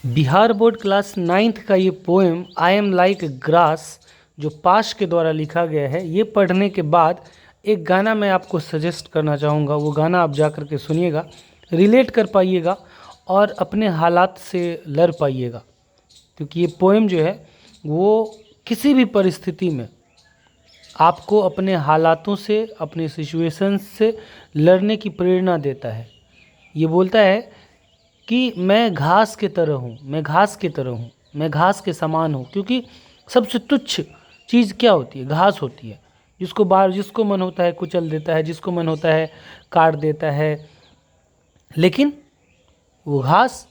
Bihar board class 9th का ये poem I am like grass जो पाश के द्वारा लिखा गया है, ये पढ़ने के बाद एक गाना मैं आपको सजेस्ट करना चाहूँगा। वो गाना आप जा कर के सुनिएगा, रिलेट कर पाइएगा और अपने हालात से लड़ पाइएगा, क्योंकि ये पोएम जो है वो किसी भी परिस्थिति में आपको अपने हालातों से, अपने सिचुएशंस से लड़ने की प्रेरणा देता है। ये बोलता है कि मैं घास की तरह हूँ, मैं घास की तरह हूँ, मैं घास के समान हूँ। क्योंकि सबसे तुच्छ चीज़ क्या होती है? घास होती है। जिसको मन होता है कुचल देता है, जिसको मन होता है काट देता है, लेकिन वो घास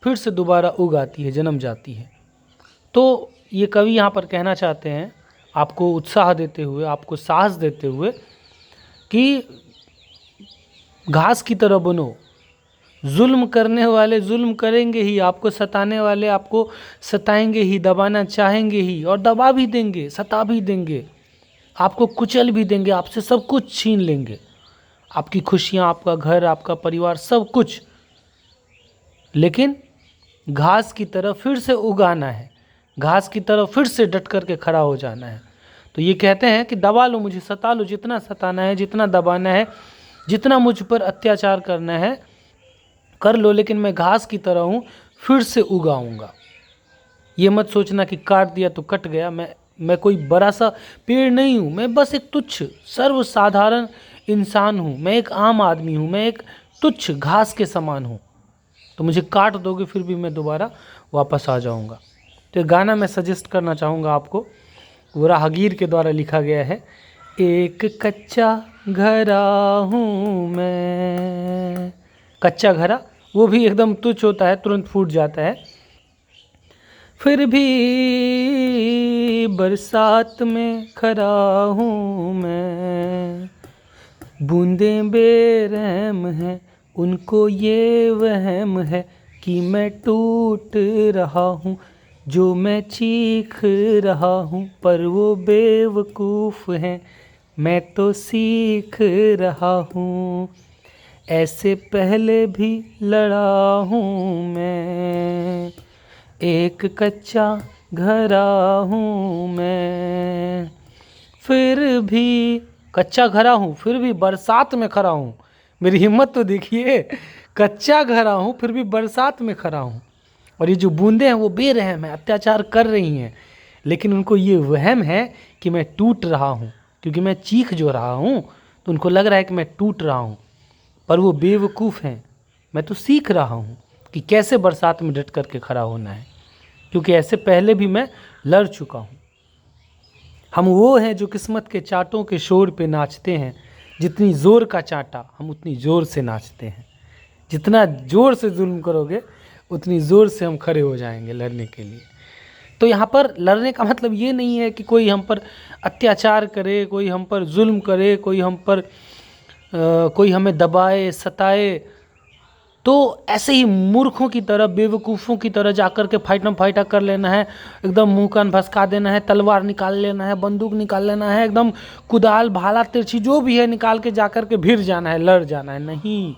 फिर से दोबारा उग आती है, जन्म जाती है। तो ये कवि यहाँ पर कहना चाहते हैं, आपको उत्साह देते हुए, आपको साहस देते हुए, कि घास की तरह बनो। जुल्म करने वाले जुल्म करेंगे ही, आपको सताने वाले आपको सताएंगे ही, दबाना चाहेंगे ही और दबा भी देंगे, सता भी देंगे, आपको कुचल भी देंगे, आपसे सब कुछ छीन लेंगे, आपकी खुशियाँ, आपका घर, आपका परिवार, सब कुछ। लेकिन घास की तरह फिर से उगाना है, घास की तरह फिर से डट कर के खड़ा हो जाना है। तो ये कहते हैं कि दबा लो मुझे, सता लो, जितना सताना है, जितना दबाना है, जितना मुझ पर अत्याचार करना है कर लो, लेकिन मैं घास की तरह हूँ, फिर से उगाऊंगा। ये मत सोचना कि काट दिया तो कट गया। मैं कोई बड़ा सा पेड़ नहीं हूँ, मैं बस एक तुच्छ सर्वसाधारण इंसान हूँ, मैं एक आम आदमी हूँ, मैं एक तुच्छ घास के समान हूँ। तो मुझे काट दोगे फिर भी मैं दोबारा वापस आ जाऊँगा। तो गाना मैं सजेस्ट करना चाहूँगा आपको, वो राहगीर के द्वारा लिखा गया है। एक कच्चा घरा हूँ मैं, कच्चा घरा वो भी एकदम तुच्छ होता है, तुरंत फूट जाता है। फिर भी बरसात में खड़ा हूँ मैं, बूंदें बेरहम हैं, उनको ये वहम है कि मैं टूट रहा हूँ। जो मैं चीख रहा हूँ पर वो बेवकूफ़ हैं, मैं तो सीख रहा हूँ। ऐसे पहले भी लड़ा हूँ मैं, एक कच्चा घरा हूँ मैं, फिर भी कच्चा घरा हूँ, फिर भी बरसात में खड़ा हूँ। मेरी हिम्मत तो देखिए, कच्चा घरा हूँ फिर भी बरसात में खड़ा हूँ। और ये जो बूंदें हैं वो बेरहम है, अत्याचार कर रही हैं, लेकिन उनको ये वहम है कि मैं टूट रहा हूँ, क्योंकि मैं चीख जो रहा हूँ तो उनको लग रहा है कि मैं टूट रहा हूँ। पर वो बेवकूफ़ हैं, मैं तो सीख रहा हूँ कि कैसे बरसात में डट करके खड़ा होना है, क्योंकि ऐसे पहले भी मैं लड़ चुका हूँ। हम वो हैं जो किस्मत के चांटों के शोर पे नाचते हैं, जितनी ज़ोर का चांटा हम उतनी ज़ोर से नाचते हैं। जितना ज़ोर से जुल्म करोगे उतनी ज़ोर से हम खड़े हो जाएंगे लड़ने के लिए। तो यहाँ पर लड़ने का मतलब ये नहीं है कि कोई हम पर अत्याचार करे, कोई हम पर जुल्म करे, कोई हमें दबाए, सताए, तो ऐसे ही मूर्खों की तरह, बेवकूफ़ों की तरह जाकर के फाइटम फाइटा कर लेना है, एकदम मुंह कान भसका देना है, तलवार निकाल लेना है, बंदूक निकाल लेना है, एकदम कुदाल भाला तिरछी जो भी है निकाल के जाकर के भिड़ जाना है, लड़ जाना है। नहीं,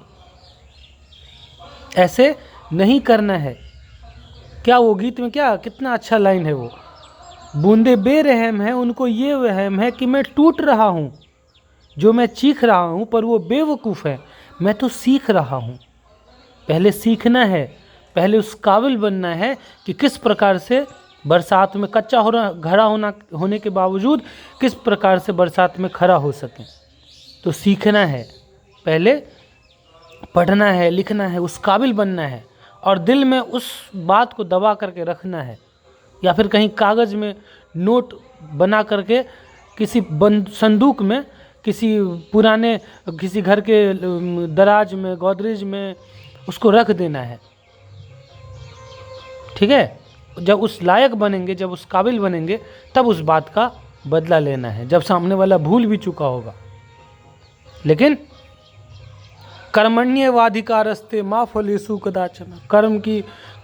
ऐसे नहीं करना है। क्या वो गीत में क्या कितना अच्छा लाइन है वो, बूंदे बेरहम है, उनको ये वहम है कि मैं टूट रहा हूँ। जो मैं चीख रहा हूँ पर वो बेवकूफ़ है, मैं तो सीख रहा हूँ। पहले सीखना है, पहले उस काबिल बनना है कि किस प्रकार से बरसात में कच्चा घड़ा होने के बावजूद किस प्रकार से बरसात में खड़ा हो सकें। तो सीखना है, पहले पढ़ना है, लिखना है, उस काबिल बनना है, और दिल में उस बात को दबा करके रखना है, या फिर कहीं कागज़ में नोट बना करके किसी बंद संदूक में, किसी पुराने किसी घर के दराज में, गोदरेज में उसको रख देना है। ठीक है, जब उस लायक बनेंगे, जब उस काबिल बनेंगे, तब उस बात का बदला लेना है, जब सामने वाला भूल भी चुका होगा। लेकिन कर्मण्येवाधिकारस्ते मा फलेषु कदाचन,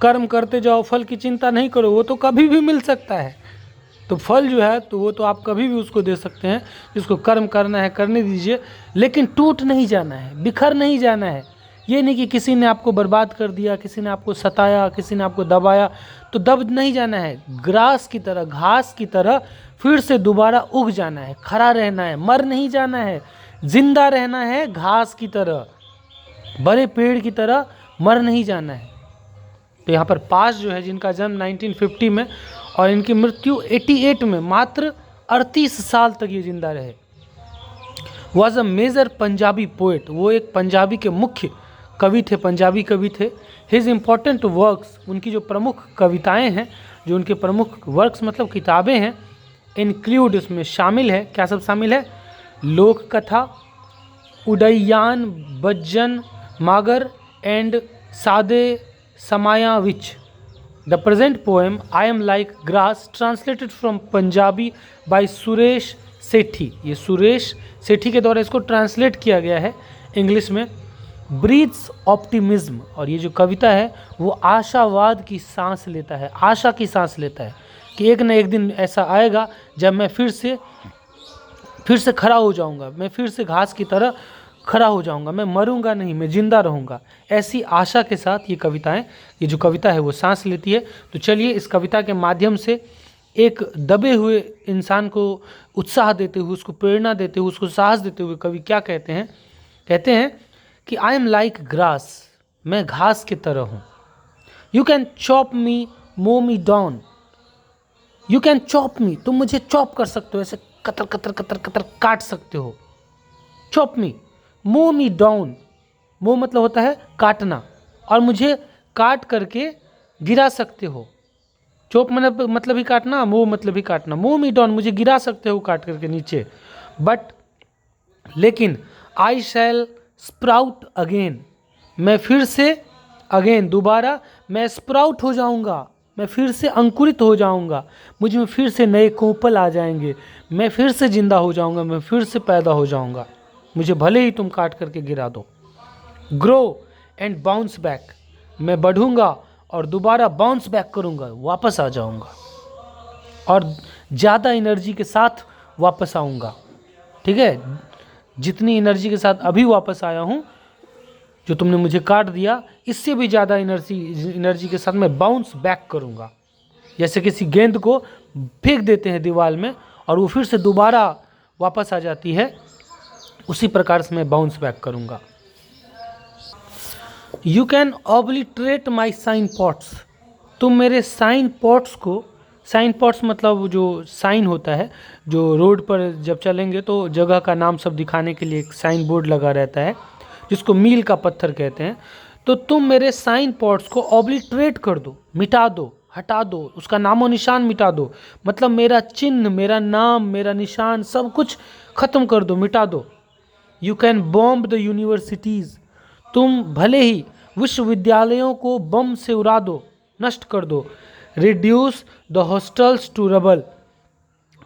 कर्म करते जाओ, फल की चिंता नहीं करो, वो तो कभी भी मिल सकता है। तो फल जो है तो वो तो आप कभी भी उसको दे सकते हैं, जिसको कर्म करना है करने दीजिए, लेकिन टूट नहीं जाना है, बिखर नहीं जाना है, ये नहीं कि किसी ने आपको बर्बाद कर दिया, किसी ने आपको सताया, किसी ने आपको दबाया तो दब नहीं जाना है। ग्रास की तरह, घास की तरह फिर से दोबारा उग जाना है, खड़ा रहना है, मर नहीं जाना है, जिंदा रहना है घास की तरह, बड़े पेड़ की तरह मर नहीं जाना है। तो यहाँ पर पाश जो है, जिनका जन्म 1950 में और इनकी मृत्यु 88 में, मात्र 38 साल तक ये जिंदा रहे, was a major Punjabi poet. वो एक पंजाबी के मुख्य कवि थे, पंजाबी कवि थे। हिज इम्पॉर्टेंट वर्क्स, उनकी जो प्रमुख कविताएं हैं, जो उनके प्रमुख वर्क्स मतलब किताबें हैं, इंक्लूड, इसमें शामिल है, क्या सब शामिल है? लोक कथा, उदययान, बज्जन, मागर एंड सादे समायाविच। The present poem I am like grass, translated from Punjabi by Suresh Sethi. ये सुरेश सेठी के द्वारा इसको ट्रांसलेट किया गया है इंग्लिश में। ब्रीथ्स ऑप्टिमिज्म, और ये जो कविता है वो आशावाद की सांस लेता है, आशा की सांस लेता है कि एक न एक दिन ऐसा आएगा जब मैं फिर से खड़ा हो जाऊंगा, मैं फिर से घास की तरह खड़ा हो जाऊंगा, मैं मरूंगा नहीं, मैं जिंदा रहूंगा। ऐसी आशा के साथ ये कविताएं, ये जो कविता है वो सांस लेती है। तो चलिए इस कविता के माध्यम से एक दबे हुए इंसान को उत्साह देते हुए, उसको प्रेरणा देते हुए, उसको साहस देते हुए कवि क्या कहते हैं? कहते हैं कि आई एम लाइक ग्रास, मैं घास की तरह हूँ। You can chop me, mow me down. You can chop me, तुम मुझे चॉप कर सकते हो, ऐसे कतर कतर कतर कतर काट सकते हो। Chop me, mow me down, मो मतलब होता है काटना, और मुझे काट करके गिरा सकते हो। चॉप मतलब ही काटना, मो मतलब ही काटना। मो मी डाउन, मुझे गिरा सकते हो काट करके नीचे। बट लेकिन आई शैल स्प्राउट अगेन, मैं फिर से, अगेन दोबारा, मैं स्प्राउट हो जाऊंगा, मैं फिर से अंकुरित हो जाऊंगा, मुझ में फिर से नए कोपल आ जाएंगे, मैं फिर से जिंदा हो जाऊंगा, मैं फिर से पैदा हो जाऊंगा, मुझे भले ही तुम काट करके गिरा दो। ग्रो एंड बाउंस बैक, मैं बढ़ूंगा और दोबारा बाउंस बैक करूंगा, वापस आ जाऊंगा और ज़्यादा एनर्जी के साथ वापस आऊंगा। ठीक है, जितनी एनर्जी के साथ अभी वापस आया हूँ, जो तुमने मुझे काट दिया, इससे भी ज़्यादा एनर्जी के साथ मैं बाउंस बैक करूँगा। जैसे किसी गेंद को फेंक देते हैं दीवार में और वो फिर से दोबारा वापस आ जाती है, उसी प्रकार से मैं बाउंस बैक करूँगा। You can obliterate my signposts, तुम मेरे साइन पॉट्स को, साइन पॉट्स मतलब जो साइन होता है, जो रोड पर जब चलेंगे तो जगह का नाम सब दिखाने के लिए एक साइन बोर्ड लगा रहता है, जिसको मील का पत्थर कहते हैं। तो तुम मेरे साइन पॉट्स को ऑब्लिटरेट कर दो, मिटा दो, हटा दो, उसका नामो निशान मिटा दो, मतलब मेरा चिन्ह, मेरा नाम, मेरा निशान, सब कुछ ख़त्म कर दो, मिटा दो। You can bomb the universities, तुम भले ही विश्वविद्यालयों को बम से उड़ा दो, नष्ट कर दो। Reduce the hostels to rubble,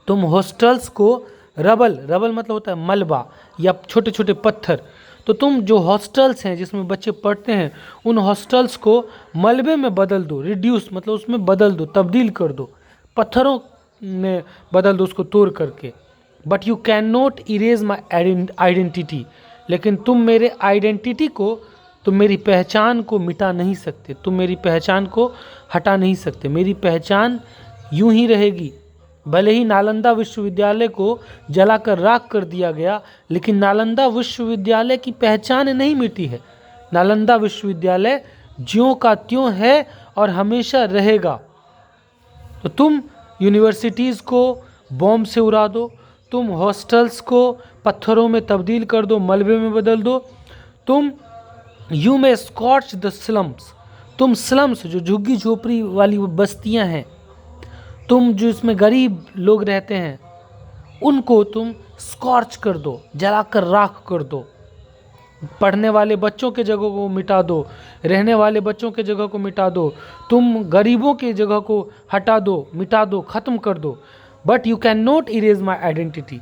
तुम हॉस्टल्स को, रबल, रबल मतलब होता है मलबा या छोटे छोटे पत्थर, तो तुम जो हॉस्टल्स हैं जिसमें बच्चे पढ़ते हैं, उन हॉस्टल्स को मलबे में बदल दो। रिड्यूस मतलब उसमें बदल दो, तब्दील कर दो, पत्थरों में बदल दो उसको तोड़ करके। But you can not erase my identity, लेकिन तुम मेरे आइडेंटिटी को, तुम मेरी पहचान को मिटा नहीं सकते, तुम मेरी पहचान को हटा नहीं सकते। मेरी पहचान यूं ही रहेगी। भले ही नालंदा विश्वविद्यालय को जलाकर राख कर दिया गया, लेकिन नालंदा विश्वविद्यालय की पहचान नहीं मिटी है। नालंदा विश्वविद्यालय ज्यों का त्यों है और हमेशा रहेगा। तो तुम यूनिवर्सिटीज़ को बॉम्ब से उड़ा दो, तुम हॉस्टल्स को पत्थरों में तब्दील कर दो, मलबे में बदल दो। तुम यू में स्कॉच द स्लम्स, तुम स्लम्स जो झुग्गी झोपड़ी वाली बस्तियां हैं, तुम जो इसमें गरीब लोग रहते हैं, उनको तुम स्कॉच कर दो, जलाकर राख कर दो। पढ़ने वाले बच्चों के जगह को मिटा दो, रहने वाले बच्चों के जगह को मिटा दो, तुम गरीबों की जगह को हटा दो, मिटा दो, ख़त्म कर दो। But you can not erase my identity,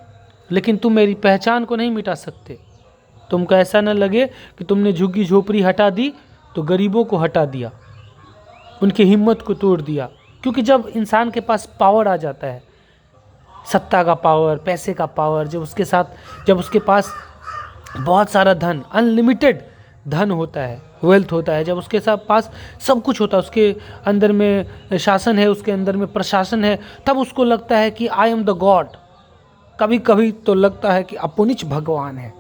लेकिन तुम मेरी पहचान को नहीं मिटा सकते। तुमको ऐसा न लगे कि तुमने झुग्गी झोपड़ी हटा दी तो गरीबों को हटा दिया, उनकी हिम्मत को तोड़ दिया। क्योंकि जब इंसान के पास पावर आ जाता है, सत्ता का पावर, पैसे का पावर, जब उसके पास बहुत सारा धन, अनलिमिटेड धन होता है, वेल्थ होता है, जब उसके साथ पास सब कुछ होता है, उसके अंदर में शासन है, उसके अंदर में प्रशासन है, तब उसको लगता है कि आई एम द गॉड। कभी कभी तो लगता है कि अपुनिच भगवान है,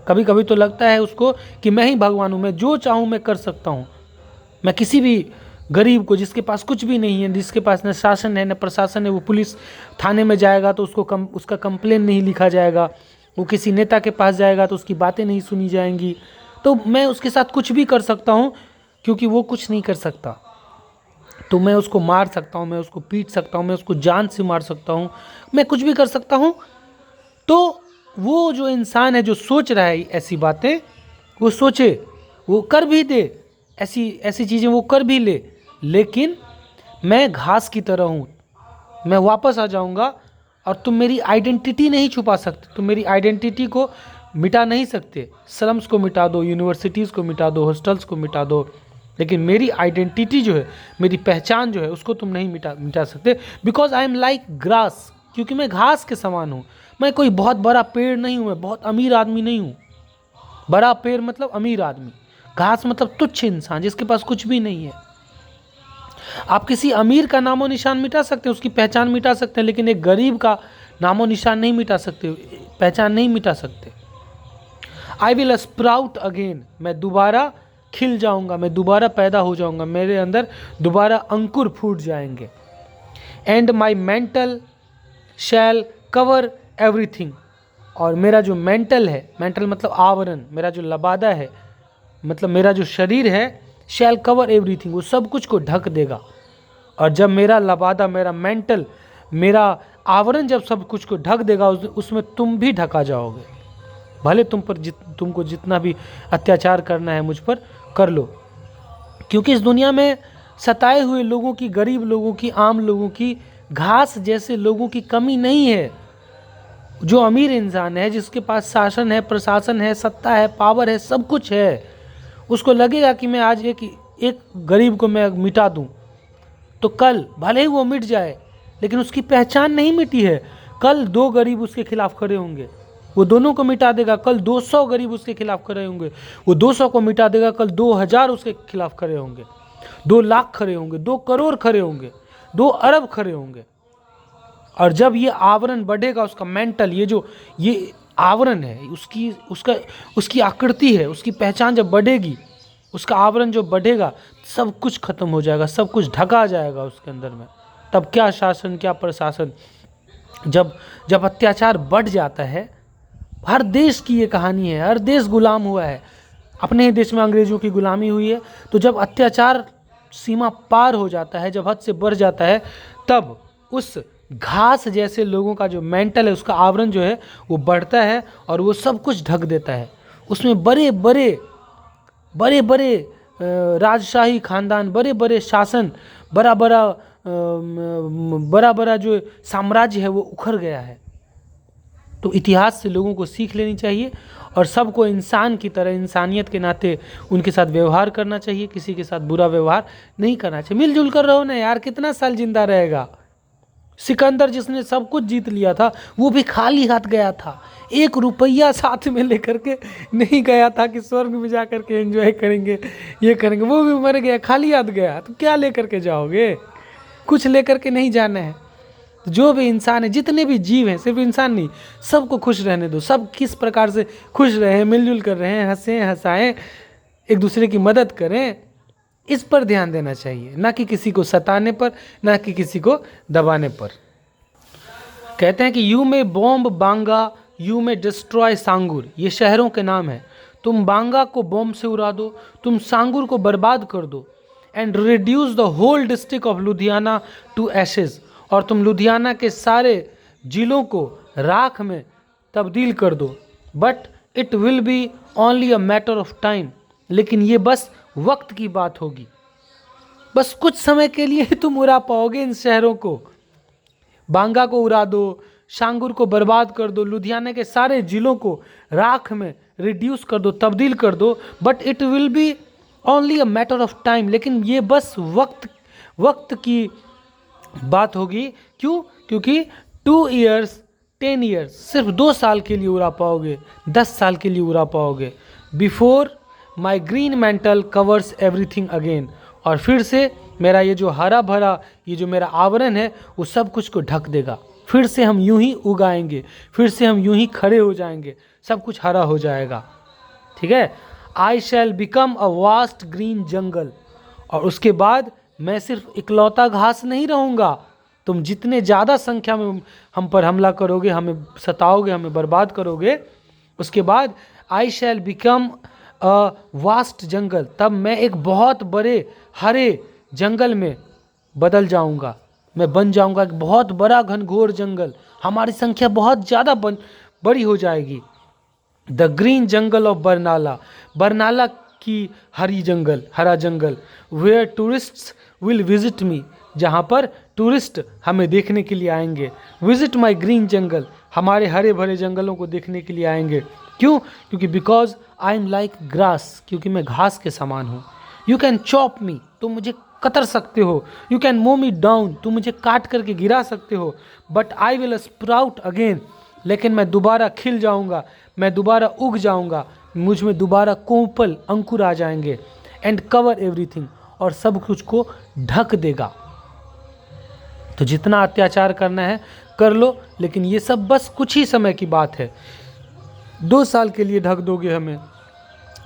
कभी कभी तो लगता है उसको कि मैं ही भगवान हूँ, मैं जो चाहूँ मैं कर सकता हूँ। मैं किसी भी गरीब को, जिसके पास कुछ भी नहीं है, जिसके पास न शासन है न प्रशासन है, वो पुलिस थाने में जाएगा तो उसका कंप्लेन नहीं लिखा जाएगा, वो किसी नेता के पास जाएगा तो उसकी बातें नहीं सुनी जाएंगी, तो मैं उसके साथ कुछ भी कर सकता हूँ क्योंकि वो कुछ नहीं कर सकता। तो मैं उसको मार सकता हूँ, मैं उसको पीट सकता हूँ, मैं उसको जान से मार सकता हूँ, मैं कुछ भी कर सकता हूँ। तो वो जो इंसान है जो सोच रहा है ऐसी बातें, वो सोचे, वो कर भी दे, ऐसी ऐसी चीज़ें वो कर भी ले, लेकिन मैं घास की तरह हूँ, मैं वापस आ जाऊँगा और तुम मेरी आइडेंटिटी नहीं छुपा सकते, तुम मेरी आइडेंटिटी को मिटा नहीं सकते। स्लम्स को मिटा दो, यूनिवर्सिटीज़ को मिटा दो, हॉस्टल्स को मिटा दो, लेकिन मेरी आइडेंटिटी जो है, मेरी पहचान जो है, उसको तुम नहीं मिटा सकते। Because I am like grass, क्योंकि मैं घास के समान हूँ। मैं कोई बहुत बड़ा पेड़ नहीं हूँ, मैं बहुत अमीर आदमी नहीं हूँ। बड़ा पेड़ मतलब अमीर आदमी, घास मतलब तुच्छ इंसान जिसके पास कुछ भी नहीं है। आप किसी अमीर का नामो निशान मिटा सकते हैं, उसकी पहचान मिटा सकते हैं, लेकिन एक गरीब का नामो निशान नहीं मिटा सकते, पहचान नहीं मिटा सकते। आई विल स्प्राउट अगेन, मैं दोबारा खिल जाऊंगा, मैं दोबारा पैदा हो जाऊंगा, मेरे अंदर दोबारा अंकुर फूट जाएंगे। And my mantle shall cover everything, और मेरा जो मेंटल है, मेंटल मतलब आवरण, मेरा जो लबादा है मतलब मेरा जो शरीर है, शैल कवर एवरीथिंग, वो सब कुछ को ढक देगा। और जब मेरा लबादा, मेरा मेंटल, मेरा आवरण जब सब कुछ को ढक देगा, उसमें तुम भी ढका जाओगे। भले तुमको जितना भी अत्याचार करना है मुझ पर कर लो, क्योंकि इस दुनिया में सताए हुए लोगों की, गरीब लोगों की, आम लोगों की, घास जैसे लोगों की कमी नहीं है। जो अमीर इंसान है, जिसके पास शासन है, प्रशासन है, सत्ता है, पावर है, सब कुछ है, उसको लगेगा कि मैं आज एक गरीब को मैं मिटा दूं, तो कल भले ही वो मिट जाए, लेकिन उसकी पहचान नहीं मिटी है। कल 2 गरीब उसके खिलाफ खड़े होंगे, वो दोनों को मिटा देगा। कल 200 गरीब उसके खिलाफ खड़े होंगे, वो 200 को मिटा देगा। कल 2000 उसके खिलाफ खड़े होंगे, 2 लाख खड़े होंगे, 2 करोड़ खड़े होंगे, 2 अरब खड़े होंगे। और जब ये आवरण बढ़ेगा, उसका मेंटल, ये आवरण है, उसकी आकृति है, उसकी पहचान जब बढ़ेगी, उसका आवरण जो बढ़ेगा, सब कुछ खत्म हो जाएगा, सब कुछ ढका जाएगा उसके अंदर में। तब क्या शासन, क्या प्रशासन। जब अत्याचार बढ़ जाता है, हर देश की ये कहानी है, हर देश गुलाम हुआ है। अपने ही देश में अंग्रेजों की गुलामी हुई है। तो जब अत्याचार सीमा पार हो जाता है, जब हद से बढ़ जाता है, तब उस घास जैसे लोगों का जो मेंटल है, उसका आवरण जो है वो बढ़ता है और वो सब कुछ ढक देता है। उसमें बड़े बड़े राजशाही खानदान, बड़े बड़े शासन, बड़ा बड़ा जो साम्राज्य है वो उखड़ गया है। तो इतिहास से लोगों को सीख लेनी चाहिए और सबको इंसान की तरह, इंसानियत के नाते उनके साथ व्यवहार करना चाहिए। किसी के साथ बुरा व्यवहार नहीं करना चाहिए। मिलजुल कर रहो ना यार, कितना साल जिंदा रहेगा। सिकंदर जिसने सब कुछ जीत लिया था, वो भी खाली हाथ गया था, 1 रुपया साथ में लेकर के नहीं गया था कि स्वर्ग में जा कर के एंजॉय करेंगे, ये करेंगे। वो भी मर गया, खाली हाथ गया, तो क्या लेकर के जाओगे? कुछ लेकर के नहीं जाना है। जो भी इंसान है, जितने भी जीव हैं, सिर्फ इंसान नहीं, सबको खुश रहने दो। सब किस प्रकार से खुश रहें, मिलजुल कर रहे हैं, हंसें हंसाएं, एक दूसरे की मदद करें, इस पर ध्यान देना चाहिए, ना कि किसी को सताने पर, ना कि किसी को दबाने पर। कहते हैं कि यू में बॉम्ब बांगा, यू में डिस्ट्रॉय सांगुर, ये शहरों के नाम हैं। तुम बांगा को बॉम्ब से उड़ा दो, तुम सांगुर को बर्बाद कर दो, and reduce the whole district of Ludhiana to ashes, और तुम लुधियाना के सारे जिलों को राख में तब्दील कर दो। But it will be only a matter of time, लेकिन ये बस वक्त की बात होगी। बस कुछ समय के लिए तुम उड़ा पाओगे इन शहरों को। बांगा को उड़ा दो, सांगुर को बर्बाद कर दो, लुधियाना के सारे जिलों को राख में रिड्यूस कर दो, तब्दील कर दो। But it will be only a matter of time, लेकिन ये बस वक्त की बात होगी। क्यों? क्योंकि 2 years 10 years, सिर्फ 2 साल के लिए उड़ा पाओगे, 10 साल के लिए उड़ा पाओगे। Before my green mantle covers everything again, और फिर से मेरा ये जो हरा भरा ये जो मेरा आवरण है वो सब कुछ को ढक देगा। फिर से हम यूं ही उगाएंगे, फिर से हम यूं ही खड़े हो जाएंगे, सब कुछ हरा हो जाएगा। ठीक है, I shall become a vast green jungle, और उसके बाद मैं सिर्फ इकलौता घास नहीं रहूँगा। तुम जितने ज़्यादा संख्या में हम पर हमला करोगे, हमें सताओगे, हमें बर्बाद करोगे, उसके बाद आई शैल बिकम अ वास्ट जंगल, तब मैं एक बहुत बड़े हरे जंगल में बदल जाऊंगा। मैं बन जाऊंगा एक बहुत बड़ा घनघोर जंगल, हमारी संख्या बहुत ज़्यादा बड़ी हो जाएगी। The green jungle of Barnala, Barnala की हरा जंगल, where tourists will visit me, जहाँ पर टूरिस्ट हमें देखने के लिए आएंगे। विजिट माई ग्रीन जंगल, हमारे हरे भरे जंगलों को देखने के लिए आएंगे। क्यों? क्योंकि because I am like grass, क्योंकि मैं घास के समान हूँ। यू कैन चॉप मी, तुम मुझे कतर सकते हो। यू कैन मो मी डाउन, तुम मुझे काट करके गिरा सकते हो। But I will sprout again, लेकिन मैं दोबारा खिल जाऊँगा, मैं दोबारा उग जाऊँगा, मुझ में दोबारा कोपल अंकुर आ जाएंगे। एंड कवर एवरीथिंग, और सब कुछ को ढक देगा। तो जितना अत्याचार करना है कर लो, लेकिन ये सब बस कुछ ही समय की बात है। 2 साल के लिए ढक दोगे हमें,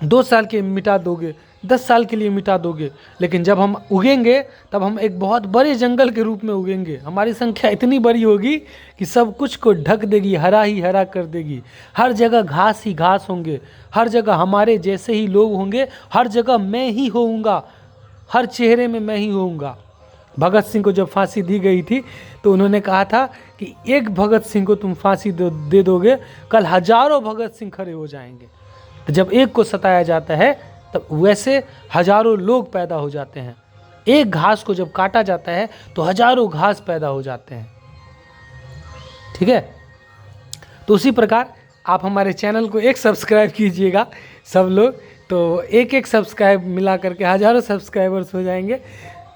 2 साल के मिटा दोगे, 10 साल के लिए मिटा दोगे, लेकिन जब हम उगेंगे तब हम एक बहुत बड़े जंगल के रूप में उगेंगे। हमारी संख्या इतनी बड़ी होगी कि सब कुछ को ढक देगी, हरा ही हरा कर देगी। हर जगह घास ही घास होंगे, हर जगह हमारे जैसे ही लोग होंगे, हर जगह मैं ही होऊंगा, हर चेहरे में मैं ही होऊंगा। भगत सिंह को जब फांसी दी गई थी तो उन्होंने कहा था कि एक भगत सिंह को तुम फांसी दे दोगे, कल हजारों भगत सिंह खड़े हो जाएंगे। तो जब एक को सताया जाता है तब वैसे हजारों लोग पैदा हो जाते हैं। एक घास को जब काटा जाता है तो हजारों घास पैदा हो जाते हैं। ठीक है, तो उसी प्रकार आप हमारे चैनल को एक सब्सक्राइब कीजिएगा सब लोग, तो एक सब्सक्राइब मिला करके हजारों सब्सक्राइबर्स हो जाएंगे।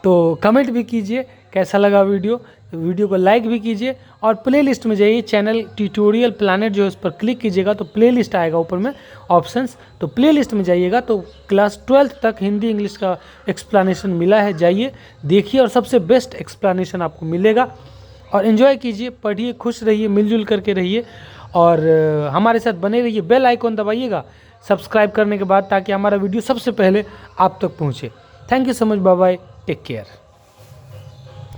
तो कमेंट भी कीजिए कैसा लगा वीडियो को लाइक भी कीजिए, और प्लेलिस्ट में जाइए, चैनल ट्यूटोरियल प्लानेट जो है उस पर क्लिक कीजिएगा तो प्लेलिस्ट आएगा ऊपर में ऑप्शंस, तो प्लेलिस्ट में जाइएगा तो क्लास 12th तक हिंदी इंग्लिश का एक्सप्लेनेशन मिला है, जाइए देखिए, और सबसे बेस्ट एक्सप्लेनेशन आपको मिलेगा। और एंजॉय कीजिए, पढ़िए, खुश रहिए, मिलजुल करके रहिए, और हमारे साथ बने रहिए। बेल आइकॉन दबाइएगा सब्सक्राइब करने के बाद, ताकि हमारा वीडियो सबसे पहले आप तक पहुँचे। Thank you so much, bye bye, take care.